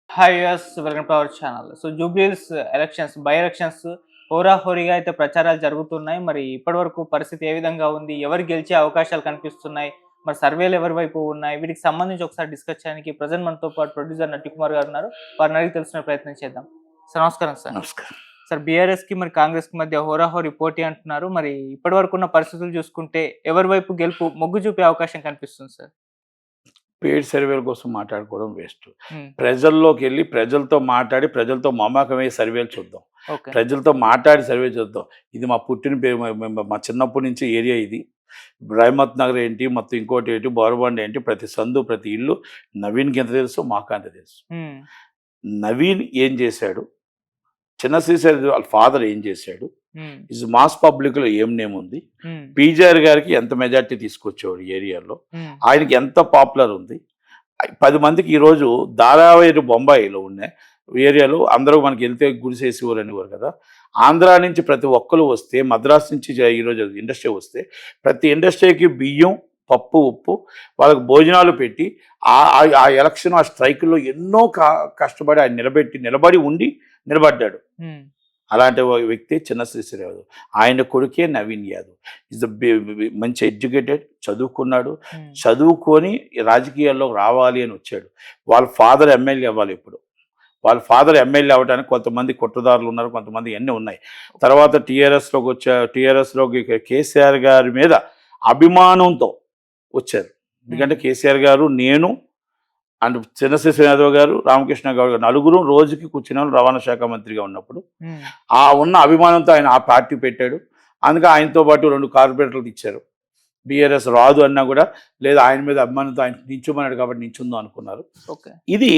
Hi yes welcome to our channel. So Jubilee Hills elections by elections హోరాహోరీగా అయితే ప్రచారాలు జరుగుతున్నాయి. మరి ఇప్పటివరకు పరిస్థితి ఏ విధంగా ఉంది? ఎవరు గెలిచే అవకాశాలు కనిపిస్తున్నాయి? మరి సర్వేలు ఎవరి వైపు ఉన్నాయి? వీటికి సంబంధించి ఒకసారి డిస్కస్ చేయడానికి ప్రెజెంట్ మనతో పాటు ప్రొడ్యూసర్ నట్టికుమార్ గారు ఉన్నారు. వారిని అడిగి తెలుసుకునే ప్రయత్నం చేద్దాం. సార్ నమస్కారం సార్. నమస్కారం. సార్ బీఆర్ఎస్‌కి మరి కాంగ్రెస్‌కి మధ్య హోరాహోరీ పోటీ అంటున్నారు. మరి ఇప్పటివరకు ఉన్న పరిస్థితులు చూసుకుంటే ఎవరి వైపు గెలుపు మొగ్గు చూపే అవకాశం కనిపిస్తుంది సార్? పెయిడ్ సర్వేల కోసం మాట్లాడుకోవడం వేస్ట్. హ్మ్. ప్రజల్లోకి వెళ్ళి ప్రజలతో మాట్లాడి ప్రజలతో మమేకమయ్యే సర్వేలు చూద్దాం. ఓకే. ప్రజలతో మాట్లాడి సర్వే చూద్దాం. ఇది మా పుట్టిన పేరు, మా చిన్నప్పటి నుంచి ఏరియా ఇది. రైమత్ నగర్ ఏంటి, మొత్తం ఇంకోటి ఏంటి, బోరబండ ఏంటి, ప్రతి సందు ప్రతి ఇల్లు నవీన్కి ఎంత తెలుసు, మాకు అంత తెలుసు. హ్మ్. నవీన్ ఏం చేశాడు, చిన్న శ్రీశైలం వాళ్ళ ఫాదర్ ఏం చేశాడు, హ్మ్. ఇస్ మాస్ పబ్లిక్లో ఏం నేమ్ ఉంది, హ్మ్. పీజీఆర్ గారికి ఎంత మెజార్టీ తీసుకొచ్చేవాడు ఏరియాలో, హ్మ్. ఆయనకి ఎంత పాపులర్ ఉంది. 10 మందికి ఈరోజు దారావేరు బొంబాయిలో ఉన్న ఏరియాలో అందరూ మనకి వెళ్తే గుడిసేసేవారు అనేవారు కదా. ఆంధ్రా నుంచి ప్రతి ఒక్కరు వస్తే, మద్రాసు నుంచి ఈరోజు ఇండస్ట్రీ వస్తే, ప్రతి ఇండస్ట్రీకి బియ్యం, పప్పు, ఉప్పు వాళ్ళకి భోజనాలు పెట్టి ఆ ఎలక్షన్ ఆ స్ట్రైకుల్లో ఎన్నో కష్టపడి ఆయన నిలబడి ఉండి నిలబడ్డాడు. హ్మ్. అలాంటి వ్యక్తి చిన్న శ్రీశ్రీ యాదవ్. ఆయన కొడుకే నవీన్ యాదవ్. ఈజ్ మంచి ఎడ్యుకేటెడ్, చదువుకున్నాడు. హ్మ్. చదువుకొని రాజకీయాల్లో రావాలి అని వచ్చాడు. వాళ్ళ ఫాదర్ ఎమ్మెల్యే అవ్వాలి ఇప్పుడు. వాళ్ళ ఫాదర్ ఎమ్మెల్యే అవ్వడానికి కొంతమంది కుట్రదారులు ఉన్నారు, కొంతమంది అన్నీ ఉన్నాయి. తర్వాత టీఆర్ఎస్లోకి కేసీఆర్ గారి మీద అభిమానంతో వచ్చారు. ఎందుకంటే కేసీఆర్ గారు, నేను అండ్ చిన్నశేష యాదవ్ గారు, రామకృష్ణ గౌడ్ గారు నలుగురు రోజుకి కూర్చున్న రవాణా శాఖ మంత్రిగా ఉన్నప్పుడు హ్మ్. ఆ ఉన్న అభిమానంతో ఆయన ఆ పార్టీ పెట్టాడు. అందుకే ఆయనతో పాటు 2 కార్పొరేటర్లు ఇచ్చారు. బీఆర్ఎస్ రాదు అన్నా కూడా లేదు, ఆయన మీద అభిమానంతో ఆయన నించోమన్నాడు కాబట్టి నించుందాం అనుకున్నారు. ఓకే. ఇది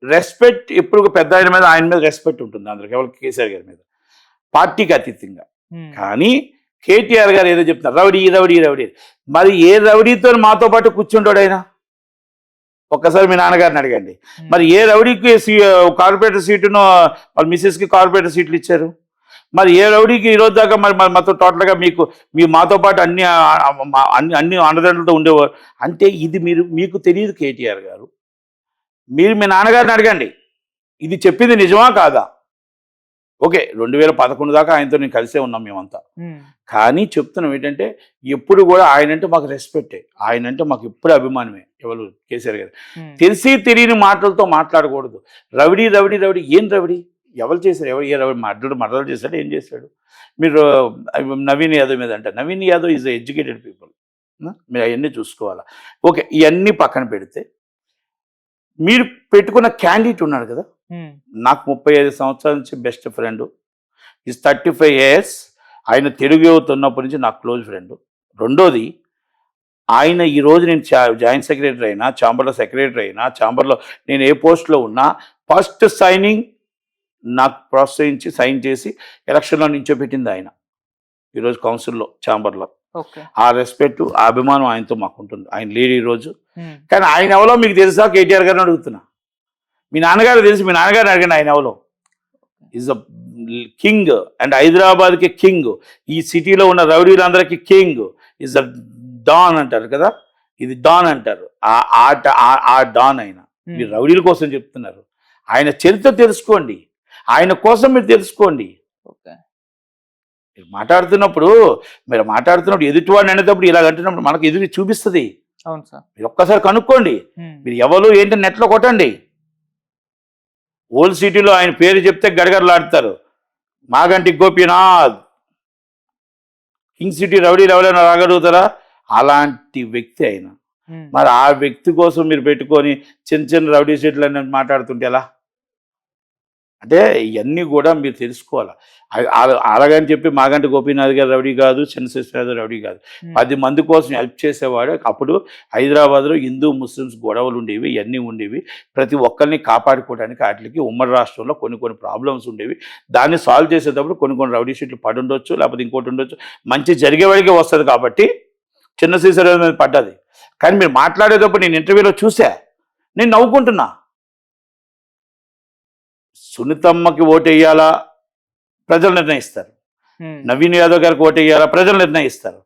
రెస్పెక్ట్ ఎప్పుడు పెద్ద ఆయన మీద రెస్పెక్ట్ ఉంటుంది అందరికి, ఎవరికి కేసీఆర్ గారి మీద, పార్టీకి అతీతంగా. హ్మ్. కానీ కేటీఆర్ గారు ఏదో చెప్తున్నారు, రౌడీ రౌడీ రౌడీ. మరి ఏ రౌడీతో మాతో పాటు కూర్చుంటాడు ఆయన? ఒక్కసారి మీ నాన్నగారిని అడగండి. మరి ఏ రౌడీకి కార్పొరేటర్ సీటును వాళ్ళ మిసెస్కి కార్పొరేటర్ సీట్లు ఇచ్చారు? మరి ఏ రౌడీకి ఈరోజు దాకా మరి మొత్తం టోటల్గా మీ మాతో పాటు అన్ని అన్ని అండదండలతో ఉండేవారు అంటే ఇది మీకు తెలియదు కేటీఆర్ గారు. మీరు మీ నాన్నగారిని అడగండి, ఇది చెప్పింది నిజమా కాదా? ఓకే, 2011 దాకా ఆయనతో నేను కలిసే ఉన్నాం మేమంతా. కానీ చెప్తున్నాం ఏంటంటే ఎప్పుడు కూడా ఆయనంటే మాకు రెస్పెక్టే, ఆయనంటే మాకు ఎప్పుడు అభిమానమే. ఎవరు? కేసీఆర్ గారు. తెలిసి తెలియని మాటలతో మాట్లాడకూడదు. రౌడీ రౌడీ రౌడీ ఏం రౌడీ? ఎవరు చేశారు? ఏ రౌడీ మర్డర్ చేశాడు? ఏం చేశాడు? మీరు నవీన్ యాదవ్ మీద అంటే, Naveen Yadav is educated people. మీరు అవన్నీ చూసుకోవాలా. ఓకే, ఇవన్నీ పక్కన పెడితే మీరు పెట్టుకున్న క్యాండిడేట్ ఉన్నాడు కదా, నాకు 35 సంవత్సరాల నుంచి బెస్ట్ ఫ్రెండ్. Is 35 years. ఆయన తెలుగు యువత ఉన్నప్పటి నుంచి నాకు క్లోజ్ ఫ్రెండ్. రెండోది, ఆయన ఈరోజు నేను జాయింట్ సెక్రటరీ అయినా, ఛాంబర్లో సెక్రటరీ అయినా, ఛాంబర్లో నేను ఏ పోస్ట్లో ఉన్నా, ఫస్ట్ సైనింగ్ నాకు ప్రోత్సహించి సైన్ చేసి ఎలక్షన్లో నించోబెట్టింది ఆయన. ఈరోజు కౌన్సిల్లో, ఛాంబర్లో. ఆ రెస్పెక్ట్, ఆ అభిమానం ఆయనతో మాకు ఉంటుంది. ఆయన లేడు ఈరోజు. కానీ ఆయన ఎవరో మీకు తెలుసా? కేటీఆర్ గారిని అడుగుతున్నా. మీ నాన్నగారు తెలుసు, మీ నాన్నగారిని అడగండి ఆయన ఎవరో. ఈజ్ అ కింగ్ అండ్ హైదరాబాద్కి కింగ్. ఈ సిటీలో ఉన్న రౌడీలందరికీ కింగ్. ఈజ్ అ డాన్ అంటారు కదా, ఇది డాన్ అంటారు. ఆ డాన్ ఆయన. మీరు రౌడీల కోసం చెప్తున్నారు. ఆయన చరిత్ర తెలుసుకోండి, ఆయన కోసం మీరు తెలుసుకోండి. మీరు మాట్లాడుతున్నప్పుడు ఎదుటివాడిని అనేటప్పుడు ఇలా అంటున్నప్పుడు మనకు ఎదురు చూపిస్తుంది. అవును సార్. మీరు ఒక్కసారి కనుక్కోండి. మీరు ఎవరు ఏంటని నెట్లో కొట్టండి. ఓల్డ్ సిటీలో ఆయన పేరు చెప్తే గడగడలాడతారు. Maganti Gopinath. King city rowdy ఎవరైనా రాగలుగుతారా? అలాంటి వ్యక్తి ఆయన. మరి ఆ వ్యక్తి కోసం మీరు పెట్టుకొని చిన్న చిన్న రౌడీ సీట్లు అని మాట్లాడుతుంటే ఎలా? అంటే ఇవన్నీ కూడా మీరు తెలుసుకోవాలి. అలాగని చెప్పి మాగంటి గోపీనాథ్ గారు రౌడీ కాదు, చంద్రశేఖర్ రౌడీ కాదు. 10 మంది కోసం హెల్ప్ చేసేవాడు. అప్పుడు హైదరాబాద్లో హిందూ ముస్లిమ్స్ గొడవలు ఉండేవి, ఇవన్నీ ఉండేవి. ప్రతి ఒక్కరిని కాపాడుకోవడానికి వాటికి ఉమ్మడి రాష్ట్రంలో కొన్ని ప్రాబ్లమ్స్ ఉండేవి. దాన్ని సాల్వ్ చేసేటప్పుడు కొన్ని రౌడీ షీట్లు పడి ఉండొచ్చు, లేకపోతే ఇంకోటి ఉండొచ్చు. మంచి జరిగేవాడికే వస్తుంది కాబట్టి చిన్న శ్రీశైలం మీద పడ్డది. కానీ మీరు మాట్లాడేటప్పుడు నేను ఇంటర్వ్యూలో చూసా, నేను నవ్వుకుంటున్నా. సునీతమ్మకి ఓటు వేయాలా? ప్రజలు నిర్ణయిస్తారు. నవీన్ యాదవ్ గారికి ఓటు వేయాలా? ప్రజలు నిర్ణయిస్తారు.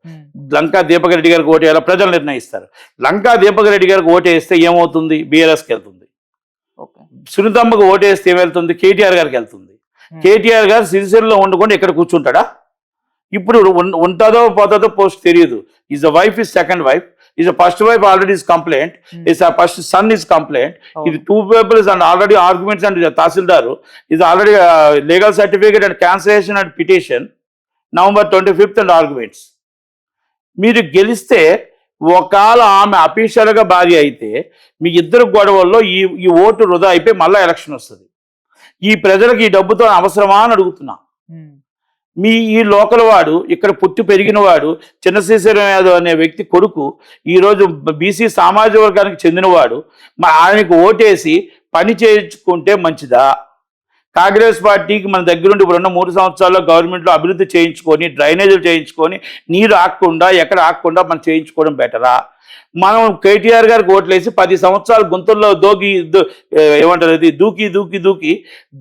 లంకా దీపక్ రెడ్డి గారికి ఓటు వేయాలా? ప్రజలు నిర్ణయిస్తారు. లంకా దీపక్ రెడ్డి గారికి ఓటు వేస్తే ఏమవుతుంది? బీఆర్ఎస్కి వెళ్తుంది. ఓకే. సునీతమ్మకు ఓటేస్తే ఏమెళ్తుంది, కేటీఆర్ గారికి వెళ్తుంది. కేటీఆర్ గారు సిరిసిల్లో ఉండకుండా ఇక్కడ కూర్చుంటాడా? ఇప్పుడు ఉంటుందో పోతుందో పోస్ట్ తెలియదు. Is the wife is second wife, is the first wife already is complaint, is the first son is complaint. ఇది 2 papers and already arguments and tahsildar is already legal certificate and cancellation and petition November 25th and arguments. మీరు గెలిస్తే ఒకవేళ ఆమె అఫీషియల్గా భార్య అయితే మీ ఇద్దరు గొడవల్లో ఈ ఓటు వృధా అయిపోయి మళ్ళీ ఎలక్షన్ వస్తుంది. ఈ ప్రజలకు ఈ డబ్బుతో అవసరమా అని అడుగుతున్నా. ఈ లోకల్ వాడు, ఇక్కడ పుట్టి పెరిగిన వాడు, చిన్నశేషరం యాదవ్ అనే వ్యక్తి కొడుకు ఈరోజు బీసీ సామాజిక వర్గానికి చెందినవాడు, ఆయనకు ఓటేసి పని చేయించుకుంటే మంచిదా? కాంగ్రెస్ పార్టీకి మన దగ్గరుండి ఇప్పుడున్న 3 సంవత్సరాల్లో గవర్నమెంట్లో అభివృద్ధి చేయించుకొని, డ్రైనేజీలు చేయించుకొని, నీరు ఆగకుండా ఎక్కడ ఆగకుండా మనం చేయించుకోవడం బెటరా? మనం కేటీఆర్ గారికి ఓట్లేసి 10 సంవత్సరాలు గుంతల్లో ఏమంటారు అది దూకి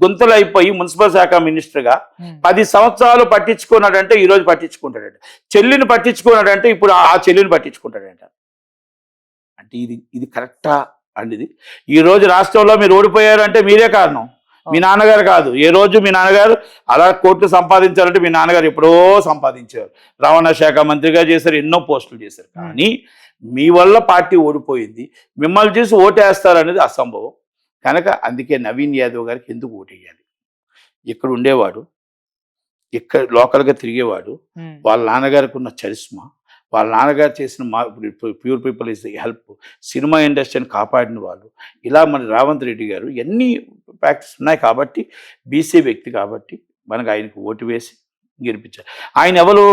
గుంతలు అయిపోయి మున్సిపల్ శాఖ మినిస్టర్గా 10 సంవత్సరాలు పట్టించుకున్నాడంటే ఈరోజు పట్టించుకుంటాడంట. చెల్లిని పట్టించుకున్నాడంటే ఇప్పుడు ఆ చెల్లిని పట్టించుకుంటాడంట. అంటే ఇది కరెక్టా అండి? ఇది ఈరోజు రాష్ట్రంలో మీరు ఓడిపోయారు అంటే మీరే కారణం, మీ నాన్నగారు కాదు. ఏ రోజు మీ నాన్నగారు అలా కోట్లు సంపాదించారంటే మీ నాన్నగారు ఎప్పుడో సంపాదించారు. రవాణా శాఖ మంత్రిగా చేశారు, ఎన్నో పోస్టులు చేశారు. కానీ మీ వల్ల పార్టీ ఓడిపోయింది, మిమ్మల్ని చూసి ఓటేస్తారనేది అసంభవం. కనుక అందుకే నవీన్ యాదవ్ గారికి ఎందుకు ఓటేయాలి? ఇక్కడ ఉండేవాడు, ఇక్కడ లోకల్గా తిరిగేవాడు, వాళ్ళ నాన్నగారికి ఉన్న చరిస్మా, వాళ్ళ నాన్నగారు చేసిన pure people is help, cinema ఇండస్ట్రీని కాపాడిన వాళ్ళు, ఇలా మన రేవంత్ రెడ్డి గారు ఎన్ని ప్రాక్టీస్ ఉన్నాయి కాబట్టి, బీసీ వ్యక్తి కాబట్టి మనకు ఆయనకు ఓటు వేసి గెలిపించారు. ఆయన ఎవరు?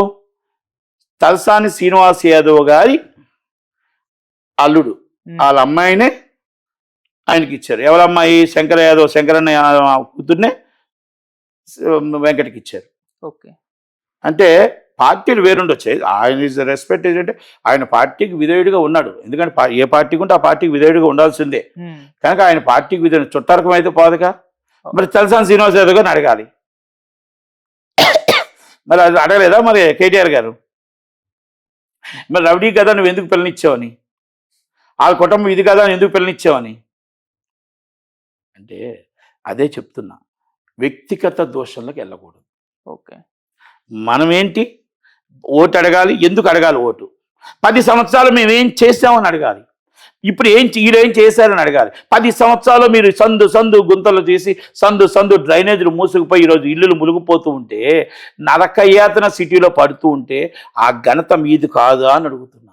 తలసాని శ్రీనివాస్ యాదవ్ గారి అల్లుడు, వాళ్ళ అమ్మాయినే ఆయనకి ఇచ్చారు. ఎవరమ్మాయి? శంకర యాదవ్, శంకరన్న కూతుర్నే వెంకటకి ఇచ్చారు. ఓకే. అంటే పార్టీలు వేరుండొచ్చాయి. ఆయన ఈజ్ రెస్పెక్ట్ ఏంటంటే ఆయన పార్టీకి విధేయుడిగా ఉన్నాడు. ఎందుకంటే ఏ పార్టీకి ఉంటే ఆ పార్టీకి విధేయుడిగా ఉండాల్సిందే. కనుక ఆయన పార్టీకి విధేయుడు, చుట్టారకం అయితే పోదుగా. మరి తలసాని శ్రీనివాస్ యాదవ్ గారిని అడగాలి. మరి అది అడగలేదా మరి కేటీఆర్ గారు? మరి రౌడీ కదా నువ్వు ఎందుకు పిల్లనిచ్చావని, ఆ కుటుంబం ఇది కదా నువ్వు ఎందుకు పిల్లనిచ్చావని అంటే అదే చెప్తున్నా, వ్యక్తిగత దోషంలోకి వెళ్ళకూడదు. ఓకే. మనం ఏంటి ఓటు అడగాలి. ఎందుకు అడగాలి ఓటు? 10 సంవత్సరాలు మేము ఏం చేసామని అడగాలి. ఇప్పుడు వీళ్ళేం చేశారని అడగాలి. 10 సంవత్సరాలు మీరు సందు గుంతలు చేసి సందు డ్రైనేజీలు మూసుకుపోయి ఈరోజు ఇల్లులు మునిగిపోతూ ఉంటే, నరకయాతన సిటీలో పడుతూ ఉంటే ఆ ఘనత మీది కాదా అని అడుగుతున్నా.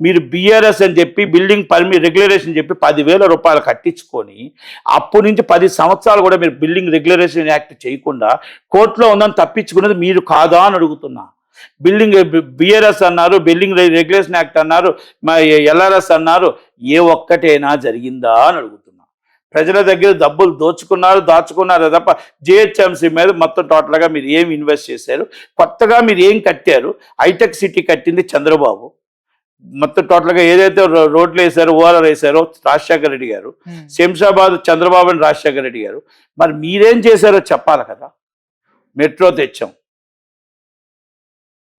మీరు బిఆర్ఎస్ అని చెప్పి బిల్డింగ్ రెగ్యులరేషన్ చెప్పి 10,000 రూపాయలు కట్టించుకొని అప్పటి నుంచి 10 సంవత్సరాలు కూడా మీరు బిల్డింగ్ రెగ్యులరేషన్ యాక్ట్ చేయకుండా కోర్టులో ఉందని తప్పించుకున్నది మీరు కాదా అని అడుగుతున్నా. బిల్డింగ్ బిఆర్ఎస్ అన్నారు, బిల్డింగ్ రెగ్యులేషన్ యాక్ట్ అన్నారు, ఎల్ఆర్ఎస్ అన్నారు, ఏ ఒక్కటైనా జరిగిందా అని అడుగుతున్నా. ప్రజల దగ్గర డబ్బులు దాచుకున్నారు తప్ప జిహెచ్ఎంసీ మీద మొత్తం టోటల్గా మీరు ఏం ఇన్వెస్ట్ చేశారు? కొత్తగా మీరు ఏం కట్టారు? హైటెక్ సిటీ కట్టింది చంద్రబాబు. మొత్తం టోటల్గా ఏదైతే రోడ్లు వేశారో, ఓఆర్ఆర్ వేశారో రాజశేఖర రెడ్డి గారు, శంషాబాద్ చంద్రబాబు అని రాజశేఖర రెడ్డి గారు. మరి మీరేం చేశారో చెప్పాలి కదా. మెట్రో తెచ్చాం,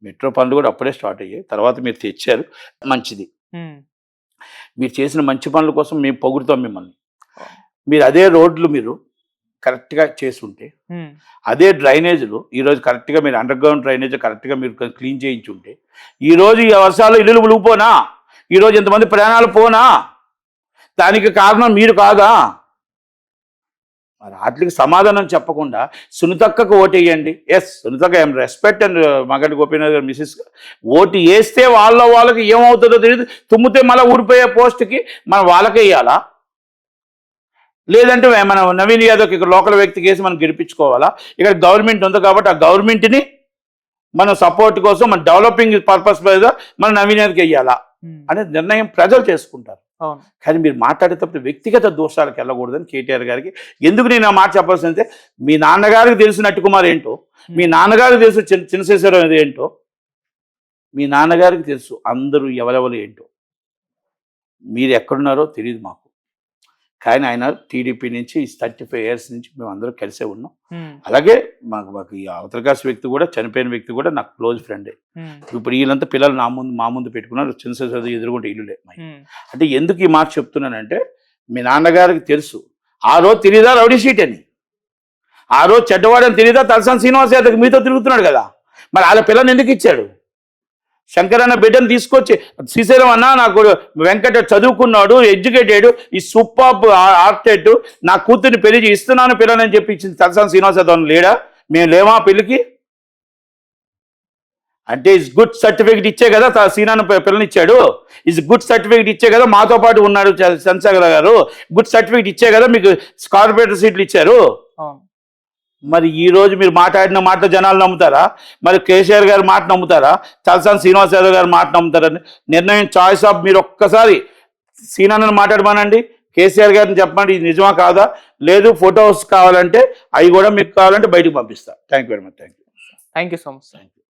మెట్రో పనులు కూడా అప్పుడే స్టార్ట్ అయ్యాయి, తర్వాత మీరు తెచ్చారు, మంచిది. మీరు చేసిన మంచి పనుల కోసం మేము పొగుడుతాం మిమ్మల్ని. మీరు అదే రోడ్లు మీరు కరెక్ట్గా చేసుంటే, అదే డ్రైనేజీలు ఈరోజు కరెక్ట్గా మీరు అండర్ గ్రౌండ్ డ్రైనేజ్ కరెక్ట్గా మీరు క్లీన్ చేయించుంటే, ఈరోజు ఈ వర్షాలు ఇల్లులు మునిగిపోనా? ఈరోజు ఎంతమంది ప్రాణాలు పోనా? దానికి కారణం మీరు కాదా? మరి వాటికి సమాధానం చెప్పకుండా సునీతక్కకు ఓటేయండి. ఎస్, సునీతక్క I'm respect and Maganti Gopinath garu Mrs vote వేస్తే వాళ్ళకి ఏమవుతుందో తెలియదు. తుమ్మితే మళ్ళీ ఊడిపోయే పోస్ట్కి మనం వాళ్ళకే వేయాలా? లేదంటే మనం నవీన్ యాదవ్కి ఇక్కడ లోకల్ వ్యక్తికి వేసి మనం గెలిపించుకోవాలా? ఇక్కడ గవర్నమెంట్ ఉంది కాబట్టి ఆ గవర్నమెంట్ని మనం సపోర్ట్ కోసం మన డెవలపింగ్ పర్పస్ మీద మనం నవీన్ యాదవ్కి వేయాలా అనే నిర్ణయం ప్రజలు చేసుకుంటారు. కానీ మీరు మాట్లాడేటప్పుడు వ్యక్తిగత దోషాలకు వెళ్ళకూడదని కేటీఆర్ గారికి ఎందుకు నేను ఆ మాట చెప్పాల్సిందే. మీ నాన్నగారికి తెలిసిన నట్టుకుమార్ ఏంటో, మీ నాన్నగారికి తెలుసు చిన్నశేషరావు ఏంటో, మీ నాన్నగారికి తెలుసు అందరూ ఎవరెవరు ఏంటో. మీరు ఎక్కడున్నారో తెలియదు మాకు. కానీ ఆయన టీడీపీ నుంచి 35 years నుంచి మేము అందరం కలిసే ఉన్నాం. అలాగే మాకు ఈ అవతరకాశ వ్యక్తి కూడా, చనిపోయిన వ్యక్తి కూడా నాకు క్లోజ్ ఫ్రెండే. ఇప్పుడు వీళ్ళంతా పిల్లలు మా ముందు పెట్టుకున్నారు, చిన్న ఎదురుగుంటే ఇల్లులే. అంటే ఎందుకు ఈ మాట చెప్తున్నానంటే, మీ నాన్నగారికి తెలుసు ఆ రోజు తెలియదా రౌడీ షీట్ అని? ఆ రోజు చెడ్డవాడని తెలియదా? తలసాని శ్రీనివాస్ యాదవ్ మీతో తిరుగుతున్నాడు కదా, మరి వాళ్ళ పిల్లని ఎందుకు ఇచ్చాడు? శంకరన్న బిడ్డను తీసుకొచ్చి శ్రీశైలం అన్న నాకు వెంకట చదువుకున్నాడు, ఎడ్యుకేటెడ్, ఈ సూపర్ ఆర్టెడ్, నా కూతుర్ని పెళ్లి ఇస్తున్నాను పిల్లని చెప్పి ఇచ్చింది తలసాని శ్రీనివాస్ యాదవ్ లేడా? మేము లేమా పెళ్లికి? అంటే ఇస్ గుడ్ సర్టిఫికేట్ ఇచ్చే కదా సీనాను పిల్లని ఇచ్చాడు. ఇస్ గుడ్ సర్టిఫికేట్ ఇచ్చే కదా మాతో పాటు ఉన్నాడు చంద్రశేఖర్ గారు. గుడ్ సర్టిఫికేట్ ఇచ్చే కదా మీకు కార్పొరేటర్ సీట్లు ఇచ్చారు. అవును. మరి ఈ రోజు మీరు మాట్లాడిన మాట జనాలు నమ్ముతారా? మరి కేసీఆర్ గారి మాట నమ్ముతారా? తలసాని శ్రీనివాస్ యాదవ్ గారి మాట నమ్ముతారా? నిర్ణయం చాయిస్ ఆఫ్ మీరు ఒక్కసారి సీనాను మాట్లాడమానండి, కేసీఆర్ గారిని చెప్పండి ఇది నిజమా కాదా. లేదు ఫొటోస్ కావాలంటే అవి కూడా మీకు కావాలంటే బయటకు పంపిస్తా. Thank you very much. Thank you thank you so much. Thank you.